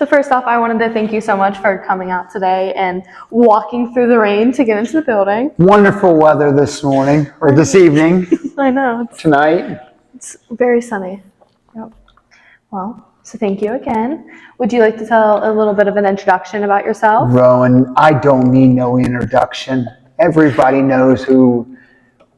So first off, I wanted to thank you so much for coming out today and walking through the rain to get into the building. Wonderful weather this morning, or this evening. I know. Tonight. It's very sunny. Yep. Well, so thank you again. Would you like to tell a little bit of an introduction about yourself? Rowyn, I don't need no introduction. Everybody knows who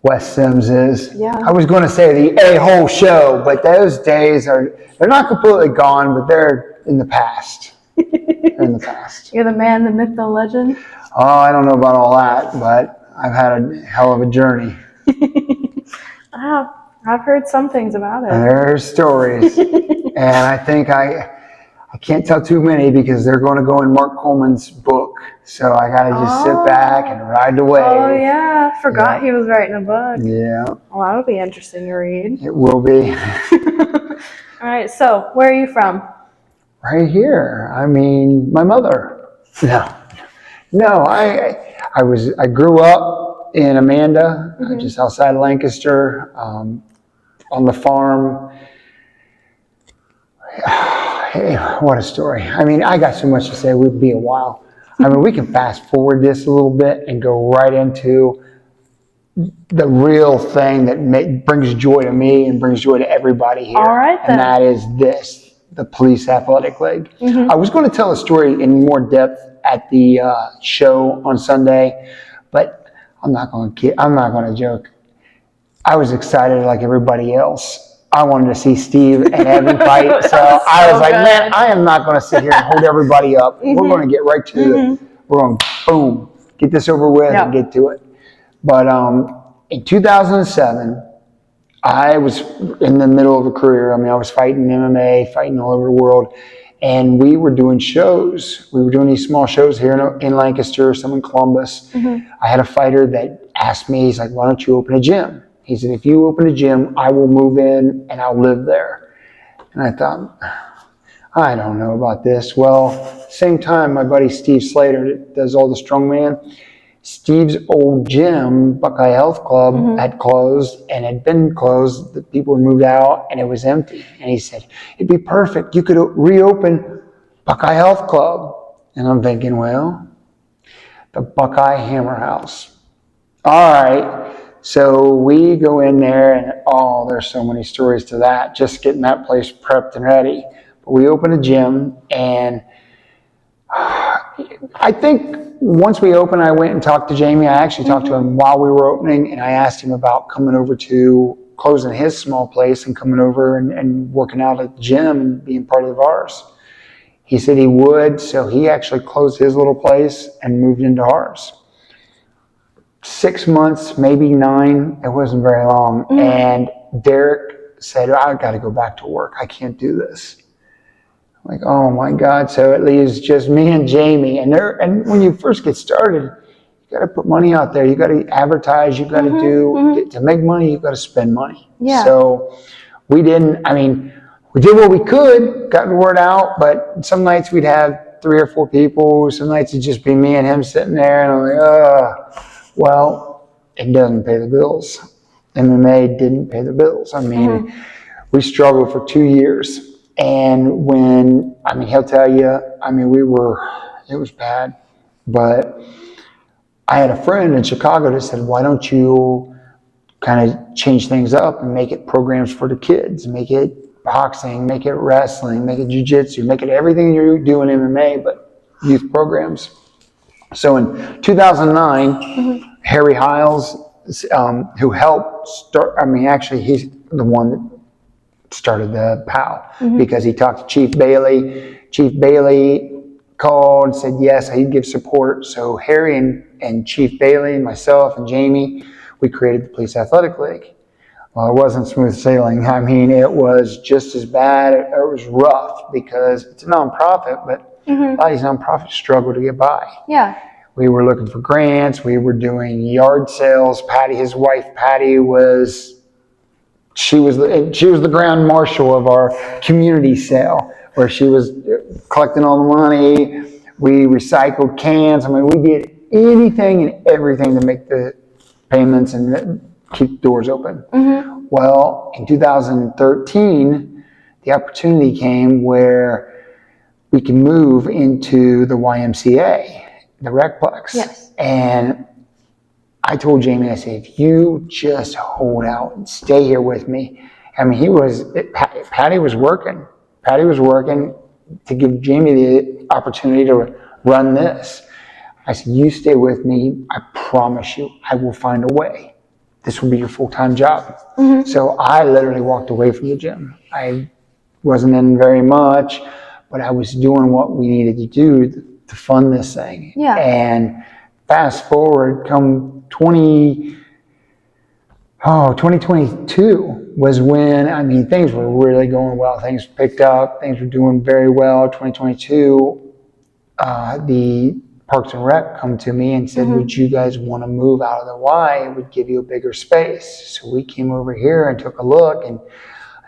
Wes Sims is. Yeah. I was going to say the A-hole show, but those days they're not completely gone, but they're in the past. They're in the past. You're the man, the myth, the legend. Oh, I don't know about all that, but I've had a hell of a journey. I've heard some things about it. There's stories. And I think I can't tell too many because they're going to go in Mark Coleman's book. So I got to just sit back and ride the wave. Oh, yeah. Forgot he was writing a book. Yeah. Well, that'll be interesting to read. It will be. All right. So, where are you from? Right here. I mean, my mother. No. I grew up in Amanda, just outside Lancaster, on the farm. Hey, what a story. I mean, I got so much to say. We'd be a while. I mean, we can fast forward this a little bit and go right into the real thing that brings joy to me and brings joy to everybody here. All right, then. And that is this, the Police Athletic League. I was going to tell a story in more depth at the show on Sunday, but I'm not going to joke. I was excited like everybody else. I wanted to see Steve and Evan fight, so I was like, man, I am not going to sit here and hold everybody up. We're going to get right to it. We're going to, boom, get this over with and get to it. But in 2007, I was in the middle of a career. I mean, I was fighting MMA, fighting all over the world, and we were doing shows. We were doing these small shows here in Lancaster, some in Columbus. I had a fighter that asked me, he's like, why don't you open a gym? He said, if you open a gym, I will move in and I'll live there. And I thought, I don't know about this. Well, same time, my buddy Steve Slater that does all the strongman, Steve's old gym, Buckeye Health Club, had closed and had been closed. The people had moved out and it was empty. And he said, it'd be perfect. You could reopen Buckeye Health Club. And I'm thinking, well, the Buckeye Hammer House. All right. So we go in there and there's so many stories to that, just getting that place prepped and ready. But we opened a gym and I think once we opened, I went and talked to Jamie. I actually talked to him while we were opening and I asked him about coming over to closing his small place and coming over and working out at the gym and being part of ours. He said he would, so he actually closed his little place and moved into ours. 6 months, maybe 9, it wasn't very long. And Derek said, I've got to go back to work. I can't do this. I'm like, oh my God. So it leaves just me and Jamie. And when you first get started, you got to put money out there. You got to advertise. You got to to make money, you got to spend money. Yeah. So we did what we could, got the word out, but some nights we'd have 3 or 4 people. Some nights it'd just be me and him sitting there. And I'm like, well, it doesn't pay the bills. MMA didn't pay the bills. I mean, we struggled for 2 years. And he'll tell you, it was bad. But I had a friend in Chicago that said, why don't you kind of change things up and make it programs for the kids, make it boxing, make it wrestling, make it jiu-jitsu, make it everything you do in MMA, but youth programs. So in 2009, Harry Hiles, who helped start, actually he's the one that started the P.A.L. Because he talked to Chief Bailey. Chief Bailey called and said, yes, he'd give support. So Harry and Chief Bailey and myself and Jamie, we created the Police Athletic League. Well, it wasn't smooth sailing. I mean, it was just as bad. It was rough because it's a nonprofit, but a lot of these nonprofits struggle to get by. Yeah. We were looking for grants. We were doing yard sales. Patty, his wife, Patty, she was the grand marshal of our community sale, where she was collecting all the money. We recycled cans. I mean, we did anything and everything to make the payments and keep the doors open. Well, in 2013, the opportunity came where we can move into the YMCA, the Recplex. Yes. And I told Jamie, I said, if you just hold out and stay here with me. I mean, Patty was working. Patty was working to give Jamie the opportunity to run this. I said, you stay with me. I promise you, I will find a way. This will be your full-time job. So I literally walked away from the gym. I wasn't in very much, but I was doing what we needed to do to fund this thing. Yeah. And fast forward, come 2022 was when, I mean, things were really going well. Things picked up. Things were doing very well. 2022, the Parks and Rec come to me and said, would you guys want to move out of the Y? It would give you a bigger space. So we came over here and took a look, and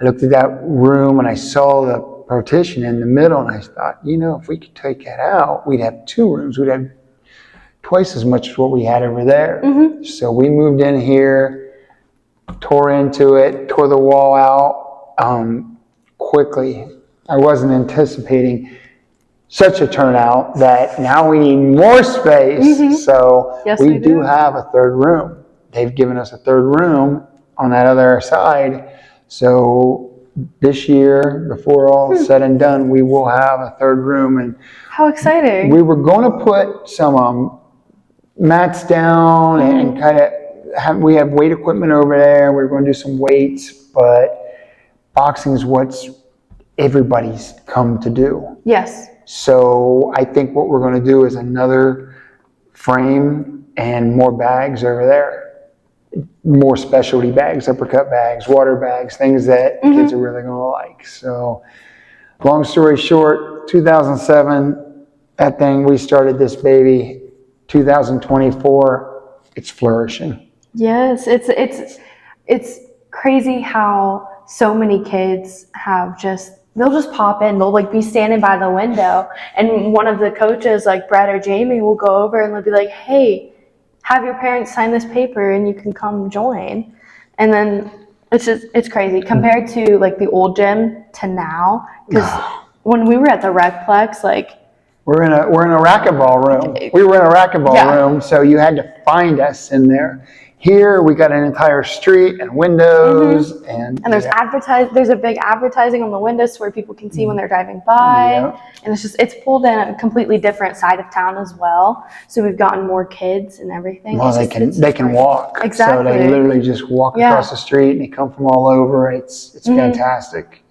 I looked at that room and I saw the partition in the middle, and I thought, you know, if we could take that out, we'd have 2 rooms. We'd have twice as much as what we had over there. So we moved in here, tore into it, tore the wall out quickly. I wasn't anticipating such a turnout that now we need more space. So Yes, we do have a 3rd room. They've given us a 3rd room on that other side. So this year, before all is said and done, we will have a 3rd room. And how exciting. we were going to put some mats down and kind of we have weight equipment over there. We're going to do some weights, but boxing is what's everybody's come to do. Yes. So I think what we're going to do is another frame and more bags over there. More specialty bags, uppercut bags, water bags, things that kids are really going to like. So long story short, 2007, that thing, we started this baby. 2024, it's flourishing. Yes, it's crazy how so many kids have they'll just pop in. They'll like be standing by the window, and one of the coaches, like Brett or Jamie, will go over and they'll be like, "Hey, have your parents sign this paper and you can come join." And then it's crazy compared to like the old gym to now. Because when we were at the Recplex, like we're in a racquetball room. We were in a racquetball room, so you had to find us in there. Here we got an entire street and windows, and there's there's a big advertising on the windows where people can see when they're driving by, and it's pulled in a completely different side of town as well. So we've gotten more kids and everything. Well, they can walk. Exactly. So they literally just walk across the street, and they come from all over. It's fantastic.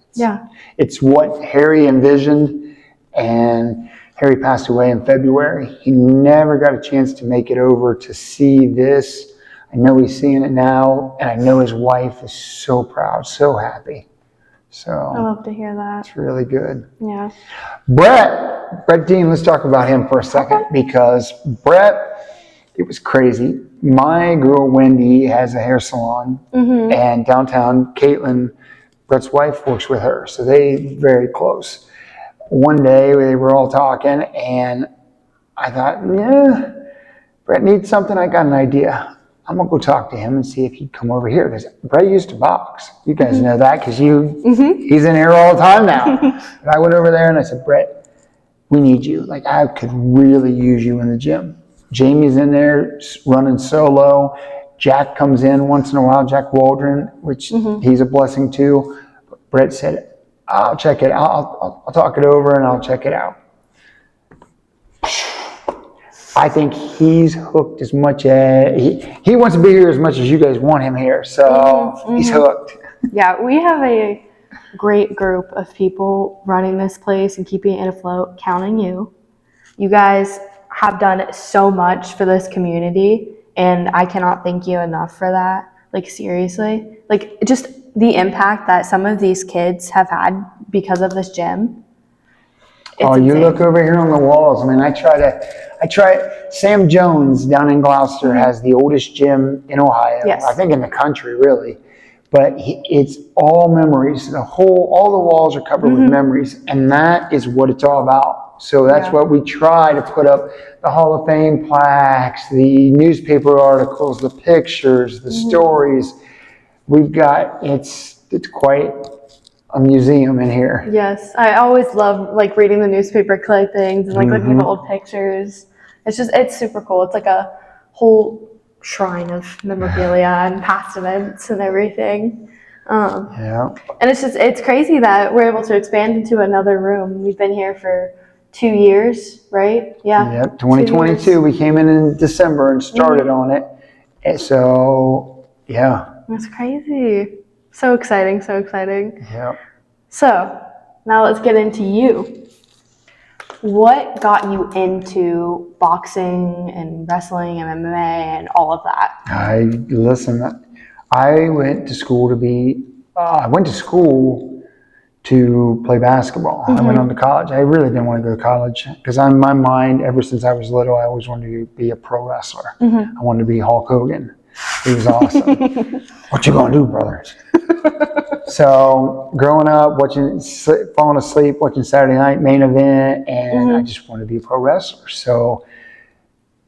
It's what Harry envisioned, and Harry passed away in February. He never got a chance to make it over to see this. I know he's seeing it now, and I know his wife is so proud, so happy. So I love to hear that. It's really good. Yeah. Brett Dean, let's talk about him for a second, because Brett, it was crazy. My girl Wendy has a hair salon, and downtown, Caitlin, Brett's wife, works with her, so they very close. One day they were all talking, and I thought, Brett needs something. I got an idea. I'm going to go talk to him and see if he'd come over here. Because Brett used to box. You guys know that because he's in here all the time now. But I went over there and I said, Brett, we need you. Like, I could really use you in the gym. Jamie's in there running solo. Jack comes in once in a while, Jack Waldron, which he's a blessing too. But Brett said, I'll check it. I'll talk it over and I'll check it out. I think he's hooked as much as he wants to be here as much as you guys want him here. So he's hooked. Yeah, we have a great group of people running this place and keeping it afloat, counting you. You guys have done so much for this community, and I cannot thank you enough for that. Like, seriously. Like, just the impact that some of these kids have had because of this gym. Oh, you look over here on the walls. I mean, I try. Sam Jones down in Gloucester has the oldest gym in Ohio. Yes. I think in the country, really. But it's all memories. All the walls are covered with memories, and that is what it's all about. So that's what we try to put up: the Hall of Fame plaques, the newspaper articles, the pictures, the stories. We've got it's quite a museum in here. Yes, I always love like reading the newspaper clippings and like looking at the old pictures. It's super cool. It's like a whole shrine of memorabilia and past events and everything. Yeah. And it's crazy that we're able to expand into another room. We've been here for 2 years, right? Yeah. Yep. 2 years. 2022. We came in December and started on it. And so, yeah. That's crazy. So exciting, so exciting. Yeah. So, now let's get into you. What got you into boxing and wrestling and MMA and all of that? I went to school I went to school to play basketball. I went on to college. I really didn't want to go to college because in my mind, ever since I was little, I always wanted to be a pro wrestler. I wanted to be Hulk Hogan. He was awesome. What you gonna do, brother? So growing up, falling asleep, watching Saturday Night Main Event, and I just wanted to be a pro wrestler. So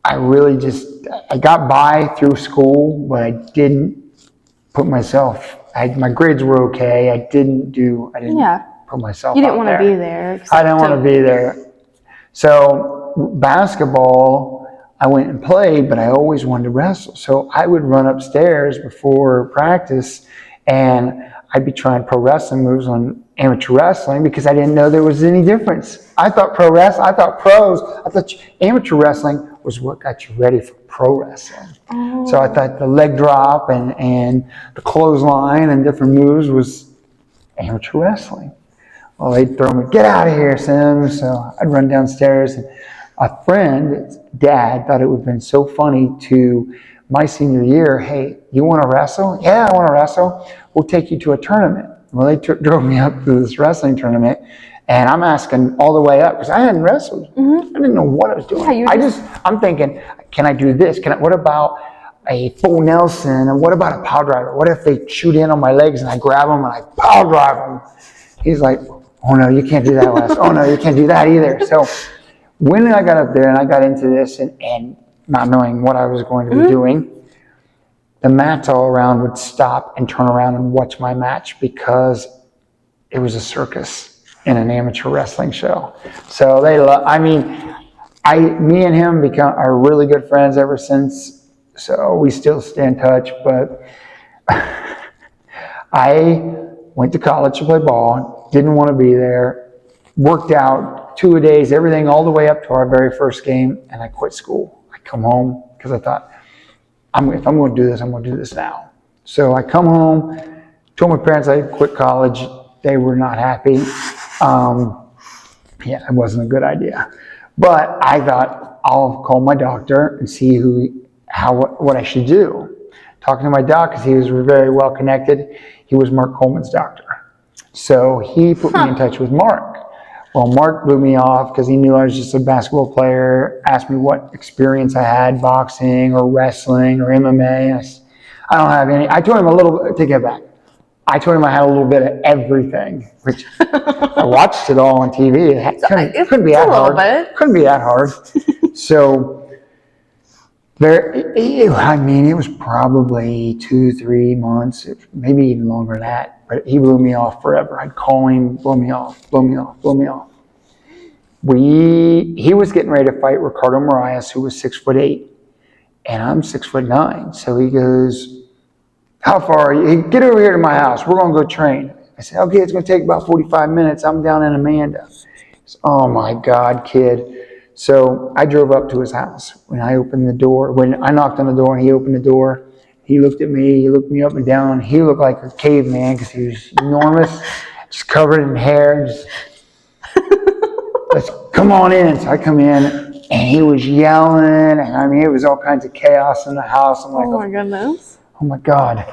I got by through school, but I didn't put myself. My grades were okay. I didn't put myself. You didn't want to be there. I didn't want to be there. So basketball, I went and played, but I always wanted to wrestle. So I would run upstairs before practice, and I'd be trying pro wrestling moves on amateur wrestling because I didn't know there was any difference. I thought amateur wrestling was what got you ready for pro wrestling. So I thought the leg drop and the clothesline and different moves was amateur wrestling. Well, they'd throw me, get out of here, Sims. So I'd run downstairs, and a friend's dad thought it would have been so funny to my senior year. Hey, you want to wrestle? Yeah, I want to wrestle. We'll take you to a tournament. Well, they drove me up to this wrestling tournament, and I'm asking all the way up because I hadn't wrestled. I didn't know what I was doing. I'm thinking, can I do this? What about a full Nelson? And what about a pile driver? What if they shoot in on my legs and I grab them and I pile drive them? He's like, oh no, you can't do that, Wes. Oh no, you can't do that either. So when I got up there and I got into this and not knowing what I was going to be doing, the mats all around would stop and turn around and watch my match because it was a circus in an amateur wrestling show. So me and him are really good friends ever since. So we still stay in touch, but I went to college to play ball, didn't want to be there, worked out 2 days, everything all the way up to our very first game, and I quit school. I come home because I thought, if I'm going to do this, I'm going to do this now. So I come home, told my parents I quit college. They were not happy. It wasn't a good idea. But I thought, I'll call my doctor and see what I should do. Talking to my doc, because he was very well connected, he was Mark Coleman's doctor. So he put me in touch with Mark. Well, Mark blew me off because he knew I was just a basketball player, asked me what experience I had, boxing or wrestling or MMA. I don't have any. I told him take it back. I told him I had a little bit of everything, which I watched it all on TV. It couldn't be that hard. Couldn't be that hard. So it was probably 2-3 months, maybe even longer than that. But he blew me off forever. I'd call him, blow me off. He was getting ready to fight Ricardo Marias, who was 6'8", and I'm 6'9". So he goes, how far are you? Get over here to my house. We're going to go train. I said, okay, it's going to take about 45 minutes. I'm down in Amanda. He said, oh my God, kid. So I drove up to his house. When I knocked on the door and he opened the door, he looked at me, he looked me up and down. He looked like a caveman because he was enormous, just covered in hair. Let's come on in. So I come in and he was yelling, and it was all kinds of chaos in the house. I'm like, oh my goodness. Oh my God.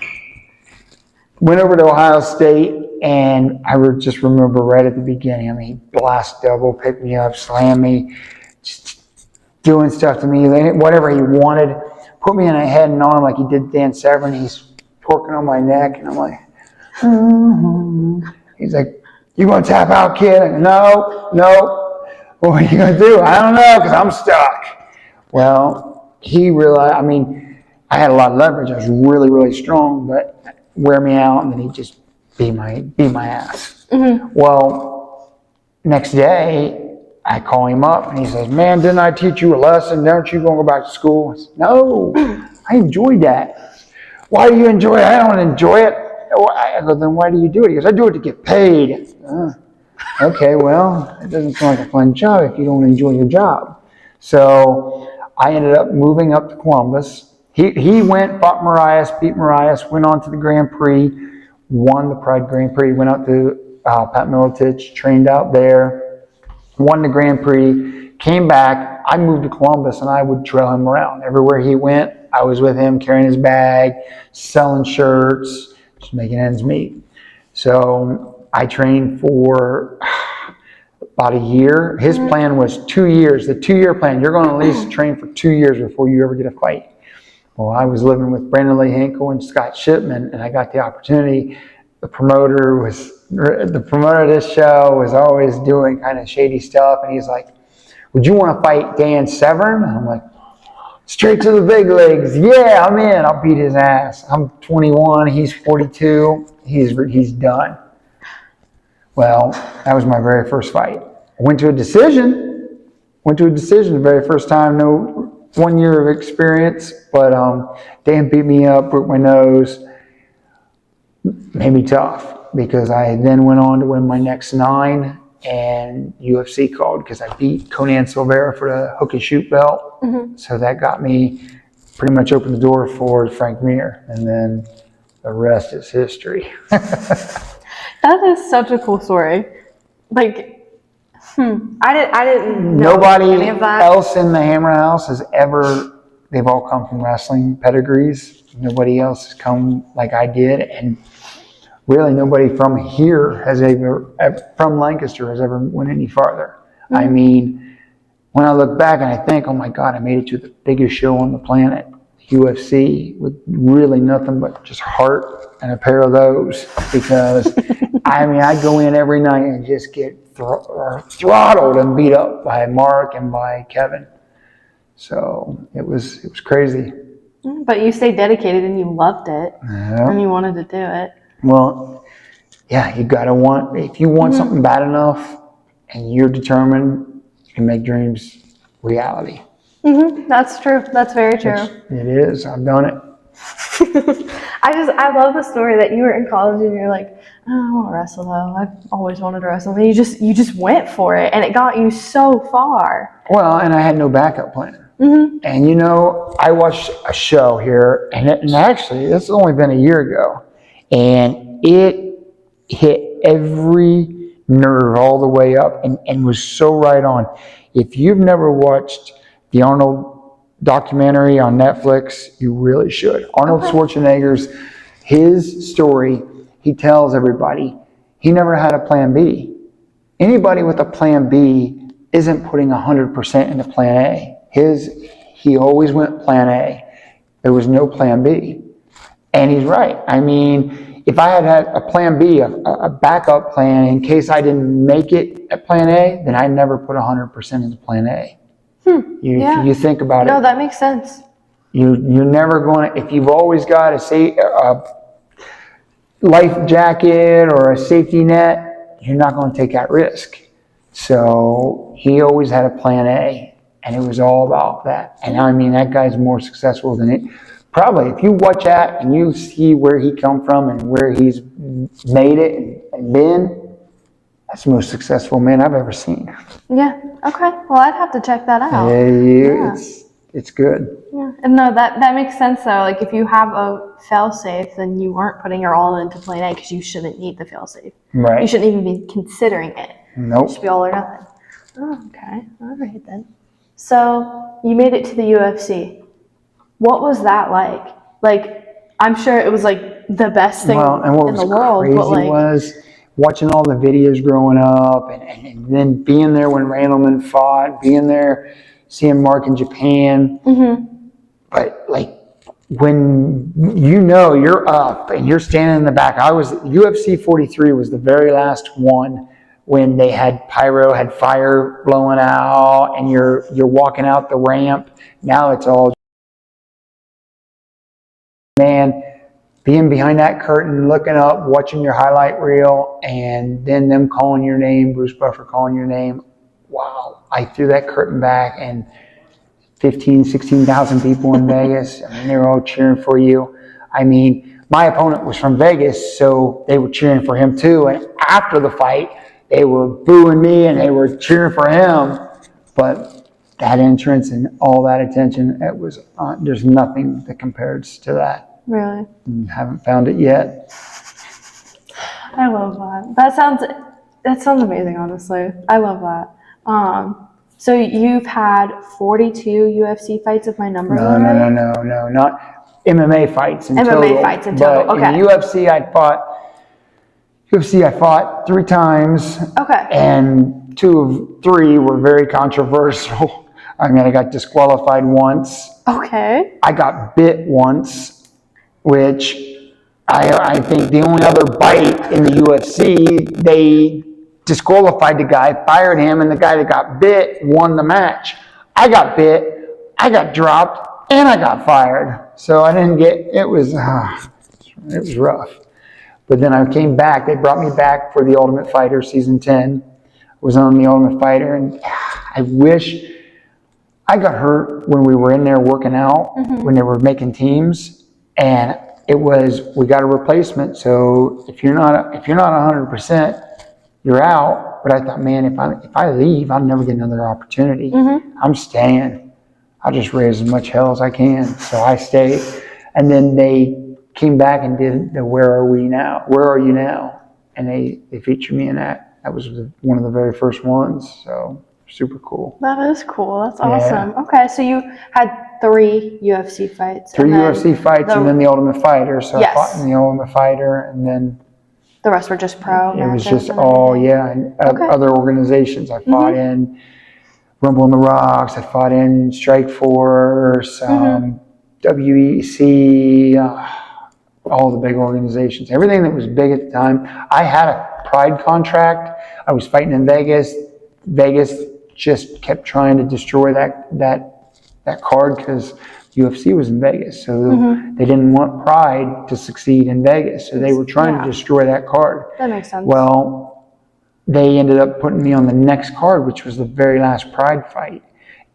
Went over to Ohio State, and I just remember right at the beginning, he blast double, picked me up, slammed me, just doing stuff to me, whatever he wanted, put me in a head and arm like he did Dan Severn. He's torquing on my neck, and I'm like, He's like, you going to tap out, kid? I go, no. What are you going to do? I don't know, because I'm stuck. Well, he realized, I had a lot of leverage. I was really, really strong, but wear me out, and then he'd just beat my ass. Well, next day, I call him up and he says, man, didn't I teach you a lesson? Aren't you going to go back to school? I said, no, I enjoyed that. Why do you enjoy it? I don't enjoy it. I go, then why do you do it? He goes, I do it to get paid. Okay, well, it doesn't sound like a fun job if you don't enjoy your job. So I ended up moving up to Columbus. He went, fought Marias, beat Marias, went on to the Grand Prix, won the Pride Grand Prix, went out to Pat Miletich, trained out there, won the Grand Prix, came back. I moved to Columbus and I would trail him around. Everywhere he went, I was with him, carrying his bag, selling shirts, just making ends meet. So I trained for about a year. His plan was 2 years, the 2-year plan. You're going to at least train for 2 year before you ever get a fight. Well, I was living with Brandon Lee Hinkle and Scott Shipman, and I got the opportunity. The promoter of this show was always doing kind of shady stuff, and he's like, would you want to fight Dan Severn? And I'm like, straight to the big leagues. Yeah, I'm in. I'll beat his ass. I'm 21. He's 42. He's done. Well, that was my very first fight. I went to a decision the very first time. No 1 year of experience, but Dan beat me up, broke my nose, made me tough because I then went on to win my next 9, and UFC called because I beat Conan Silveira for the hook and shoot belt. So that got me, pretty much opened the door for Frank Mir, and then the rest is history. That is such a cool story. Like, I didn't know Nobody any of that. else in the Hammer House has ever, they've all come from wrestling pedigrees. Nobody else has come like I did. And really nobody from here has from Lancaster has ever went any farther. I mean, when I look back and I think, oh my God, I made it to the biggest show on the planet, UFC, with really nothing but just heart and a pair of those. Because, I mean, I go in every night and just get throttled and beat up by Mark and by Kevin. So it was crazy. But you stayed dedicated and you loved it. Yeah. And you wanted to do it. Well, yeah, if you want something bad enough and you're determined, you can make dreams reality. That's true. That's very true. It is. I've done it. I love the story that you were in college and you're like, oh, I want to wrestle though. I've always wanted to wrestle. And you just went for it and it got you so far. Well, and I had no backup plan. And you know, I watched a show here, and actually, it's only been a year ago, and it hit every nerve all the way up and was so right on. If you've never watched the Arnold documentary on Netflix, you really should. Arnold Schwarzenegger's, his story, he tells everybody, he never had a plan B. Anybody with a plan B isn't putting 100% into plan A. He always went plan A. There was no plan B. And he's right. I mean, if I had a plan B, a backup plan in case I didn't make it at plan A, then I never put 100% into plan A. You think about it. No, that makes sense. You're never going to, if you've always got a life jacket or a safety net, you're not going to take that risk. So he always had a plan A. And it was all about that. And I mean, that guy's more successful than it. Probably, if you watch that and you see where he come from and where he's made it and been, that's the most successful man I've ever seen. Yeah. Okay. Well, I'd have to check that out. Yeah. It's good. Yeah. And no, that makes sense though. Like if you have a fail-safe, then you weren't putting your all into plan A because you shouldn't need the fail-safe. Right. You shouldn't even be considering it. Nope. It should be all or nothing. Oh, okay. All right then. So you made it to the UFC. What was that like? Like, I'm sure it was like the best thing in the world. Crazy was watching all the videos growing up and then being there when Randleman fought, being there, seeing Mark in Japan. But like when you know you're up and you're standing in the back, UFC 43 was the very last one when they had pyro, had fire blowing out, and you're walking out the ramp. Now it's all, man, being behind that curtain, looking up, watching your highlight reel, and then them calling your name, Bruce Buffer calling your name. Wow. I threw that curtain back and 15, 16,000 people in Vegas. I mean, they were all cheering for you. I mean, my opponent was from Vegas, so they were cheering for him too. And after the fight, they were booing me and they were cheering for him. But that entrance and all that attention, it was there's nothing that compares to that. Really? Haven't found it yet. I love that. That sounds amazing, honestly. I love that. So you've had 42 UFC fights, if my numbers are right? No, not MMA fights in total. MMA fights in total, But okay. in UFC, I fought 3 times. Okay. And 2 of 3 were very controversial. I mean, I got disqualified once. Okay. I got bit once, which I think the only other bite in the UFC, they disqualified the guy, fired him, and the guy that got bit won the match. I got bit, I got dropped, and I got fired. So I didn't get, it was rough. But then I came back. They brought me back for The Ultimate Fighter season 10. I was on The Ultimate Fighter, and I wish I got hurt when we were in there working out, when they were making teams, and it was, we got a replacement. So if you're not 100%, you're out. But I thought, man, if I leave, I'll never get another opportunity. I'm staying. I'll just raise as much hell as I can. So I stayed, and then they came back and did the Where Are You Now? And they featured me in that. That was one of the very first ones. So super cool. That is cool. That's awesome. Yeah. Okay, so you had 3 UFC fights. 3 UFC fights and then The Ultimate Fighter. So yes. I fought in The Ultimate Fighter, and then the rest were just pro. It was just all, and other organizations. I fought in Rumble in the Rocks. I fought in Strike Force, WEC, all the big organizations. Everything that was big at the time. I had a Pride contract. I was fighting in Vegas. Vegas just kept trying to destroy that card because UFC was in Vegas, so they didn't want Pride to succeed in Vegas, so they were trying to destroy that card. That makes sense. Well, they ended up putting me on the next card, which was the very last Pride fight,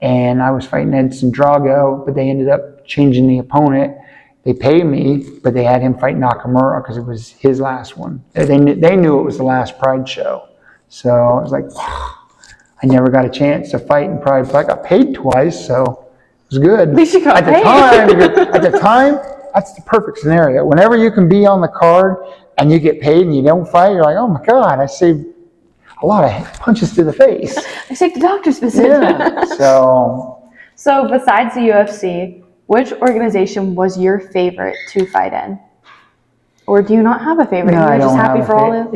and I was fighting Edson Drago, but they ended up changing the opponent. They paid me, but they had him fight Nakamura because it was his last one. They knew it was the last Pride show, so I was like, I never got a chance to fight in Pride, but I got paid twice, so it was good. At least you got paid. At the time, that's the perfect scenario. Whenever you can be on the card and you get paid and you don't fight, you're like, oh my God, I saved a lot of punches to the face. I saved the doctor's visit. Yeah. So besides the UFC, which organization was your favorite to fight in? Or do you not have a favorite? No, You're just happy for all the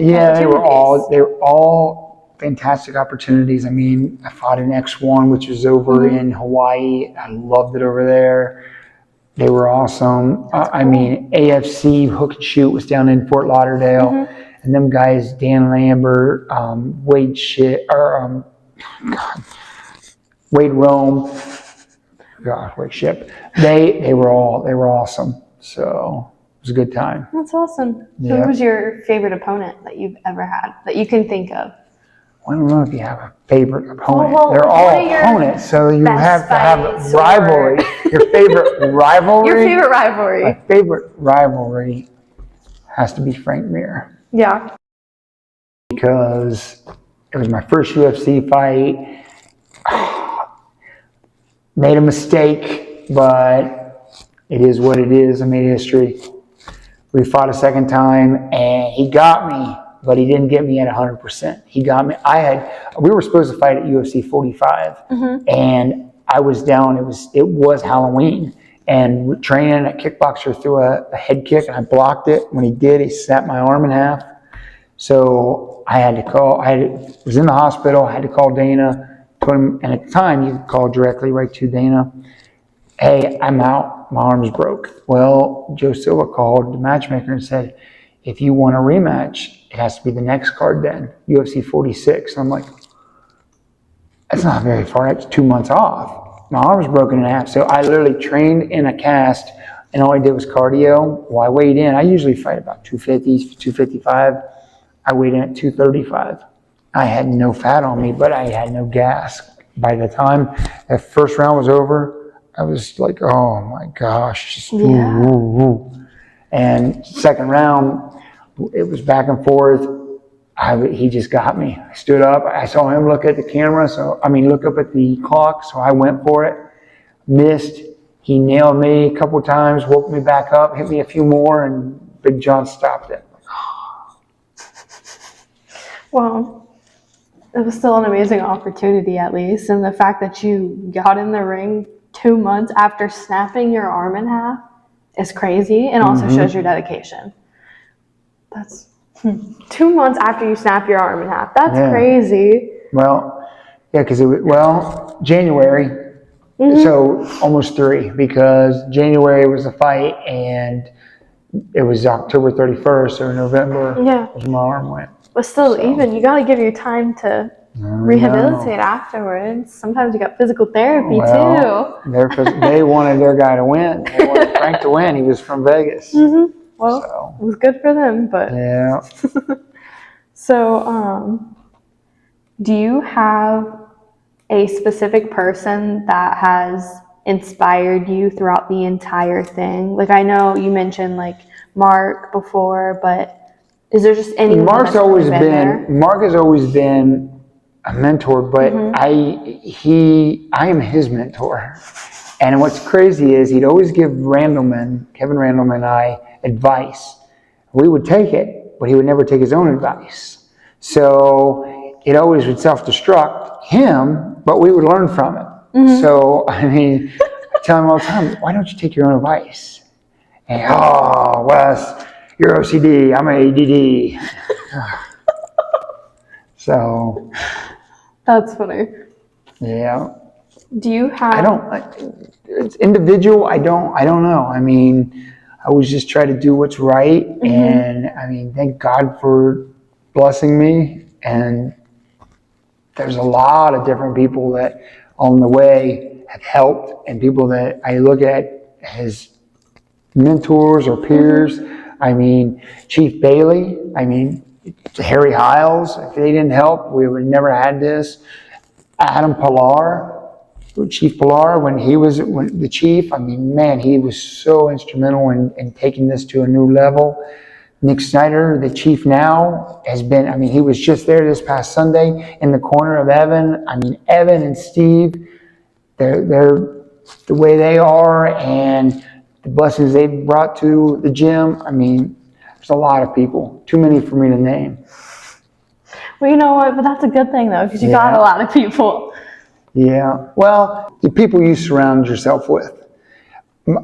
they were all fantastic opportunities. I mean, I fought in X1, which was over in Hawaii. I loved it over there. They were awesome. I mean, AFC Hook and Shoot was down in Fort Lauderdale, and them guys, Dan Lambert, Wade Rome, Wade Ship. They were awesome. So it was a good time. That's awesome. Yeah. Who was your favorite opponent that you've ever had that you can think of? I don't know if you have a favorite opponent. They're all opponents, so you have to have a rivalry. Your favorite rivalry? Your favorite rivalry. My favorite rivalry has to be Frank Mir. Yeah. Because it was my first UFC fight. Made a mistake, but it is what it is. I made history. We fought a second time, and he got me. But he didn't get me at 100%. He got me. We were supposed to fight at UFC 45, and I was down. It was Halloween, and training a kickboxer threw a head kick, and I blocked it. When he did, he snapped my arm in half. So I had to call. Was in the hospital. I had to call Dana. Told him, and at the time you could call directly right to Dana. Hey, I'm out. My arm's broke. Well, Joe Silva called the matchmaker and said, if you want a rematch, it has to be the next card then, UFC 46. I'm like, that's not very far. That's 2 months off. My arm was broken in half. So I literally trained in a cast and all I did was cardio. Well, I weighed in. I usually fight about 250, 255. I weighed in at 235. I had no fat on me, but I had no gas. By the time that first round was over, I was like, oh my gosh. Just, Yeah. woo, woo, woo. And second round, it was back and forth. He just got me. I stood up. I saw him look at the camera. Look up at the clock. So I went for it. Missed. He nailed me a couple times, woke me back up, hit me a few more, and Big John stopped it. Well, it was still an amazing opportunity, at least. And the fact that you got in the ring 2 months after snapping your arm in half is crazy, and also shows your dedication. That's 2 months after you snap your arm in half. That's crazy. Well, yeah, because January. So almost 3, because January was the fight and it was October 31st or November. Yeah. Was my arm went. But still, even you got to give your time to rehabilitate afterwards. Sometimes you got physical therapy too. They wanted their guy to win. They wanted Frank to win. He was from Vegas. Well, it was good for them, but yeah. So, do you have a specific person that has inspired you throughout the entire thing? Like, I know you mentioned like Mark before, but is there just anyone Mark has always been been a mentor, but I am his mentor. And what's crazy is he'd always give Kevin Randleman and I advice. We would take it, but he would never take his own advice. So it always would self-destruct him, but we would learn from it. So, I tell him all the time, why don't you take your own advice? And, oh, Wes, you're OCD, I'm ADD. So. That's funny. Yeah. Do you have... it's individual, I don't know. I always just try to do what's right. And, thank God for blessing me. And there's a lot of different people that on the way have helped, and people that I look at as mentors or peers. Chief Bailey, Harry Hiles. If they didn't help, we would have never had this. Adam Pilar, Chief Pilar, when the chief, he was so instrumental in taking this to a new level. Nick Snyder, the chief now, has been, he was just there this past Sunday in the corner of Evan. Evan and Steve, they're the way they are, and the blessings they've brought to the gym. There's a lot of people, too many for me to name. Well, you know what, but that's a good thing though, because you got a lot of people. Yeah, well, the people you surround yourself with.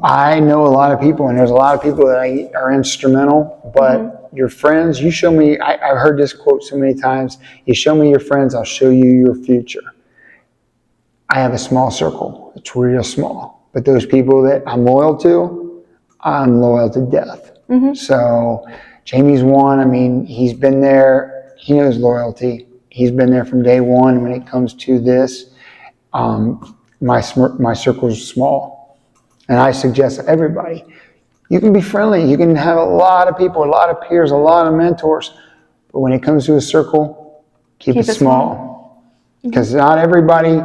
I know a lot of people, and there's a lot of people that are instrumental, but your friends, you show me, I've heard this quote so many times, you show me your friends, I'll show you your future. I have a small circle. It's real small. But those people that I'm loyal to, I'm loyal to death. So Jamie's one. He's been there. He knows loyalty. He's been there from day one. When it comes to this, my circle's small. And I suggest to everybody, you can be friendly. You can have a lot of people, a lot of peers, a lot of mentors. But when it comes to a circle, keep it small. Because not everybody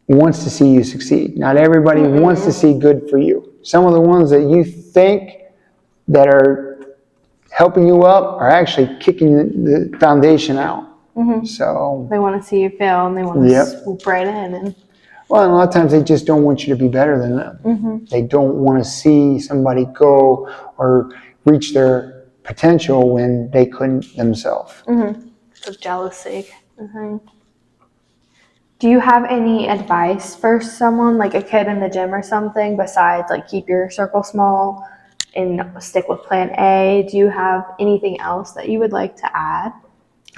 wants to see you succeed. Not everybody wants to see good for you. Some of the ones that you think that are helping you up are actually kicking the foundation out. So they want to see you fail, and they want to swoop right in. Well, and a lot of times they just don't want you to be better than them. They don't want to see somebody go or reach their potential when they couldn't themselves. So jealousy. Do you have any advice for someone, like a kid in the gym or something, besides like keep your circle small and stick with plan A? Do you have anything else that you would like to add?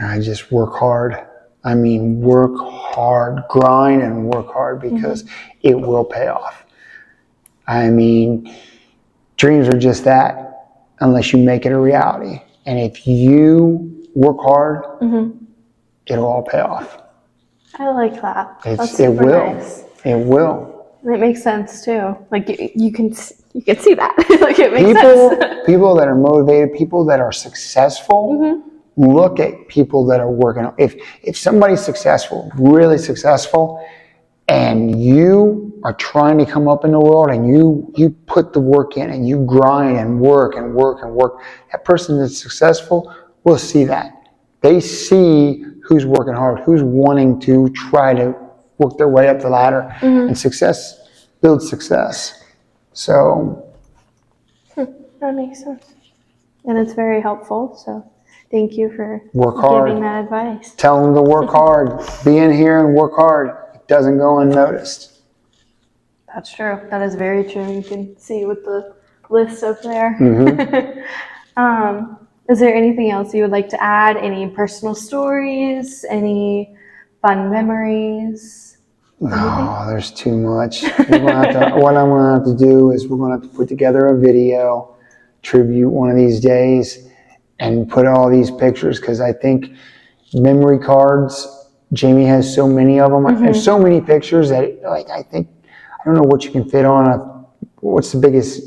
I just work hard. Work hard, grind and work hard, because it will pay off. Dreams are just that, unless you make it a reality. And if you work hard, it'll all pay off. I like that. That's It super will. nice. It will. It makes sense too. Like you can see that. Like it makes People, sense. people that are motivated, people that are successful, look at people that are working. If somebody's successful, really successful, and you are trying to come up in the world and you put the work in and you grind and work and work and work, that person that's successful will see that. They see who's working hard, who's wanting to try to work their way up the ladder, and success builds success. So That makes sense. And it's very helpful. So thank you for work hard. giving that advice. Tell them to work hard. Be in here and work hard. It doesn't go unnoticed. That's true. That is very true. You can see with the list up there. Is there anything else you would like to add? Any personal stories? Any fun memories? Oh, there's too much. What I'm going to have to do is we're going to have to put together a video tribute one of these days and put all these pictures, because I think memory cards, Jamie has so many of them. There's so many pictures that I don't know what you can fit on what's the biggest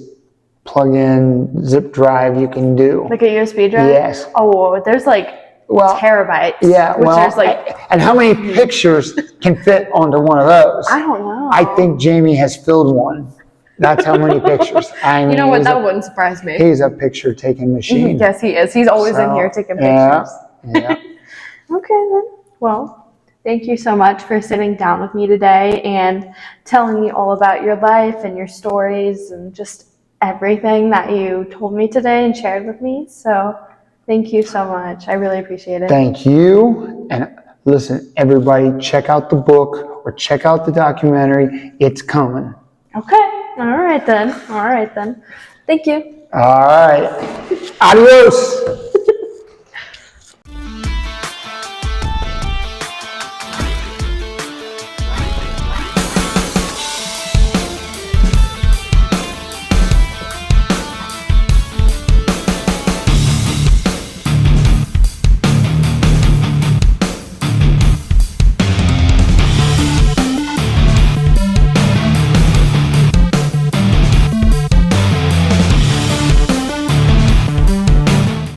plug-in zip drive you can do? Like a USB drive? Yes. Oh, there's terabytes. Yeah, which there's and how many pictures can fit onto one of those? I don't know. I think Jamie has filled one. That's how many pictures. I mean, you know what? That wouldn't surprise me. He's a picture-taking machine. Yes, he is. He's always in here taking pictures. Yeah. Okay, then. Well, thank you so much for sitting down with me today and telling me all about your life and your stories and just everything that you told me today and shared with me. So thank you so much. I really appreciate it. Thank you. And listen, everybody, check out the book or check out the documentary. It's coming. Okay. All right then. Thank you. All right. Adios.